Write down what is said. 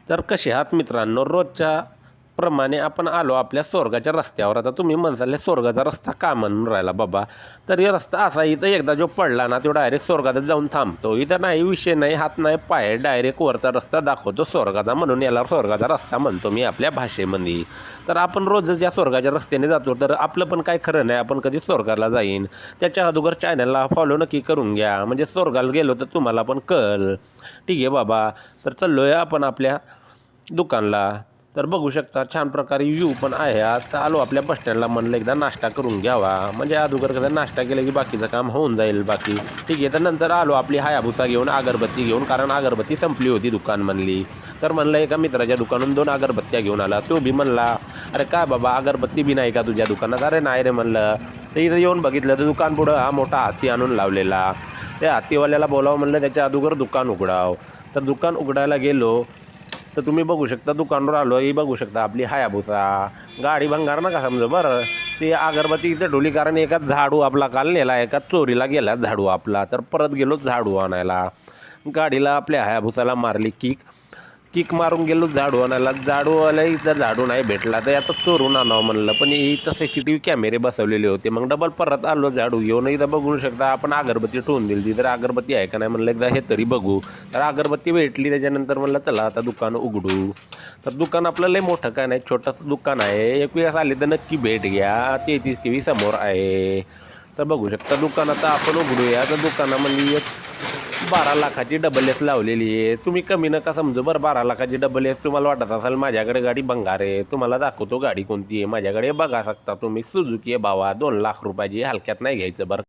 तर कसे आहात मित्रांनो, रोजच्या प्रमाणे आपण आलो आपल्या स्वर्गाच्या रस्त्यावर. आता तुम्ही म्हणसाल स्वर्गाचा रस्ता का म्हणून राहिला बाबा, तर हे रस्ता असा इथं एकदा जो पडला ना तो डायरेक्ट स्वर्गातच जाऊन थांबतो. इथं नाही विषय नाही, हात नाही पाय, डायरेक्ट वरचा रस्ता दाखवतो स्वर्गाचा, म्हणून याला स्वर्गाचा रस्ता म्हणतो मी आपल्या भाषेमध्ये. तर आपण रोजच या स्वर्गाच्या रस्त्याने जातो, तर आपलं पण काय खरं नाही आपण कधी स्वर्गाला जाईन. त्याच्या अगोदर चॅनलला फॉलो नक्की करून घ्या, म्हणजे स्वर्गाला गेलो तर तुम्हाला पण कळल. ठीक आहे बाबा, तर चाललो आहे आपण आपल्या दुकानला. तर बघू शकता छान प्रकारे व्ह्यू पण आहे. आता आलो आपल्या बसस्टँडला, म्हणलं एकदा नाश्ता करून घ्यावा, म्हणजे अगोदर कसं नाश्ता केलं की बाकीचं काम होऊन जाईल बाकी. ठीक आहे, तर नंतर आलो आपली हायाबुसा घेऊन, अगरबत्ती घेऊन, कारण अगरबत्ती संपली होती दुकान म्हणली. तर म्हणलं एका मित्राच्या दुकानून 2 अगरबत्त्या घेऊन आला. तो बी म्हणला, अरे काय बाबा अगरबत्ती बी नाही का तुझ्या दुकानात? अरे नाही रे म्हणलं. तर इथं येऊन बघितलं तर दुकान पुढं हा मोठा हाती आणून लावलेला. त्या हातीवाल्याला बोलावं म्हणलं, त्याच्या अगोदर दुकान उघडाव. तर दुकान उघडायला गेलो तर तुम्ही बघू शकता दुकानवर आलो, ही बघू शकता आपली हायाबुसा गाडी भंगार नका समजा बरं. ते अगरबत्ती इथे ढोली, कारण एका झाडू आपला काल नेला, एका चोरीला गेला झाडू आपला. तर परत गेलो झाडू आणायला. गाडीला आपल्या हायाबुसाला मारली किक किक मारून गेलो झाडू आणायला. झाडूवाला इथं झाडू नाही भेटला, तर आता चोरून आणावं म्हणलं, पण इथं CCTV कॅमेरे बसवलेले होते. मग डबल परत आलो झाडू घेऊन. इथं बघू शकता आपण अगरबत्ती ठेवून दिली, तर अगरबत्ती आहे का नाही म्हणलं एकदा हे तरी बघू. तर अगरबत्ती भेटली. त्याच्यानंतर म्हणलं चला आता दुकान उघडू. तर दुकान आपलं लय मोठं काय नाही, छोटंसं दुकान आहे. एक वेळेस आले तर नक्की भेट घ्या, 33 TV समोर आहे. तर बघू शकता दुकान आता आपण उघडूया. तर दुकानामध्ये एक 12 लाखाची डबल एस लावलेली आहे. तुम्ही कमी नका समजू बरं. 12 लाखाची डबल एस तुम्हाला वाटत असेल माझ्याकडे गाडी भंगार आहे, तुम्हाला दाखवतो गाडी कोणती आहे माझ्याकडे. बघा शकता तुम्ही, सुझुकी आहे भावा, 2 लाख रुपयाची, हलक्यात नाही घ्यायचं बरं.